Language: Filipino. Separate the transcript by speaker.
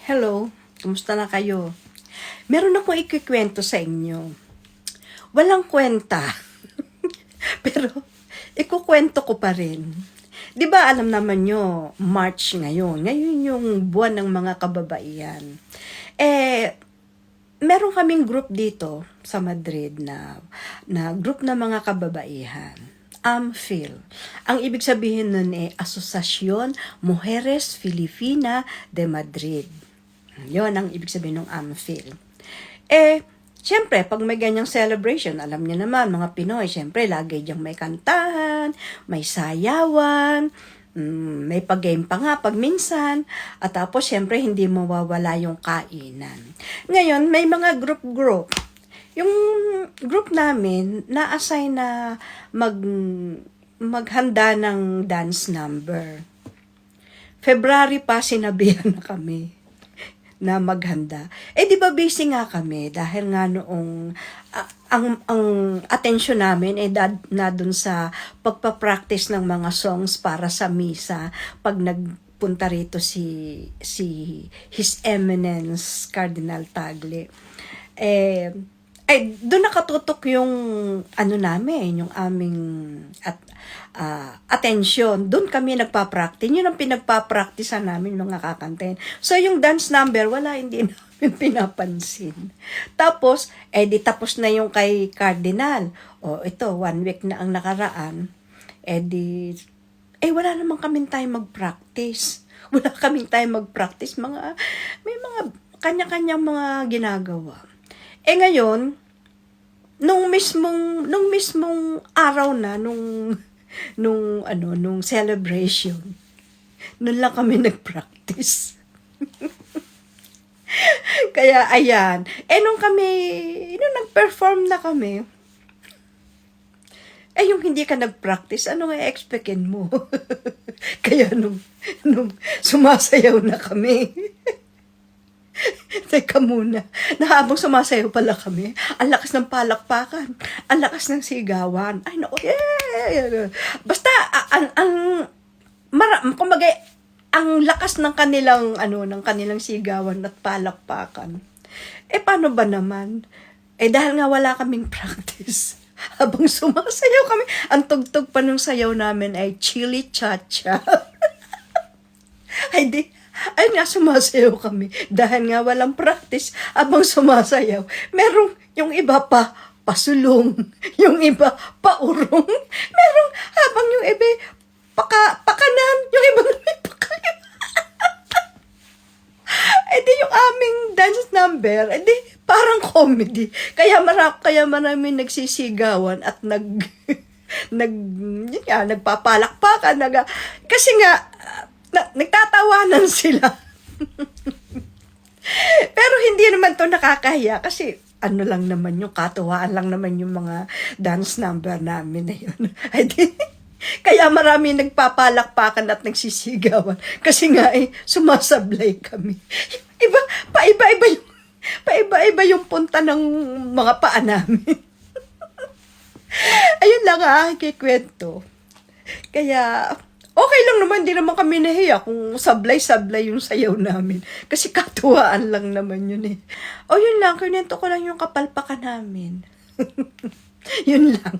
Speaker 1: Hello, kumusta na kayo? Meron akong ikikwento sa inyo. Walang kwenta, pero ikukwento ko pa rin. Di ba alam naman nyo, March ngayon. Ngayon yung buwan ng mga kababaihan. Meron kaming group dito sa Madrid na group na mga kababaihan. AMFIL. Ang ibig sabihin nun Asociación Mujeres Filipina de Madrid. Yon ang ibig sabihin ng AMFIL. Siyempre, pag may ganyang celebration, alam niyo naman, mga Pinoy, siyempre, lagi diyang may kantahan, may sayawan, may pag-game pa nga pag minsan, at tapos, siyempre, hindi mawawala yung kainan. Ngayon, may mga group. Yung group namin, na-assign na maghanda ng dance number. February pa, sinabihan na kami na maghanda. Di ba busy nga kami dahil nga noong ang attention namin na dun sa pagpa-practice ng mga songs para sa misa pag nagpunta rito si His Eminence Cardinal Tagle. Doon nakatutok yung namin, yung aming attention. Doon kami nagpa-practice. Yun ang pinagpa-practicean namin mga kakantahin. So, yung dance number, hindi namin pinapansin. Tapos, tapos na yung kay Cardinal. Ito, 1 week na ang nakaraan. Wala naman kaming time mag-practice. Wala kaming time mag-practice. May mga kanya-kanyang mga ginagawa. Ngayon, nung mismong araw na, nung celebration, nun lang kami nag-practice. Kaya, ayan. Nung nag-perform na kami, yung hindi ka nag-practice, ano nga expectin mo? Kaya nung sumasayaw na kami, teka muna, nahabang sumasayaw pala kami, ang lakas ng palakpakan, ang lakas ng sigawan, ay naku, basta, kumbaga, ang lakas ng kanilang sigawan at palakpakan. Paano ba naman? Dahil nga wala kaming practice, habang sumasayaw kami, ang tugtog pa ng sayaw namin ay Chili Cha-Cha. Ay nga, sumasayaw kami. Dahil nga walang practice, abang sumasayaw. Merong yung iba pa, pasulong. Yung iba, paurong. Merong habang yung iba, pakanan. Yung iba naman, pakanan. Yung aming dance number, parang comedy. Kaya marami nagsisigawan at nagpapalakpakan. Kasi nga, nagtatawanan sila. Pero hindi naman to nakakahiya kasi lang naman yung katuwaan lang naman yung mga dance number namin na yun. Kaya marami nagpapalakpakan at nagsisigawan kasi nga sumasablay kami. Paiba-iba yung punta ng mga paa namin. Ayun lang kikwento. Kaya okay lang naman, hindi naman kami nahiya kung sablay-sablay yung sayaw namin. Kasi katuwaan lang naman yun yun lang, kinento ko lang yung kapalpakan namin. Yun lang.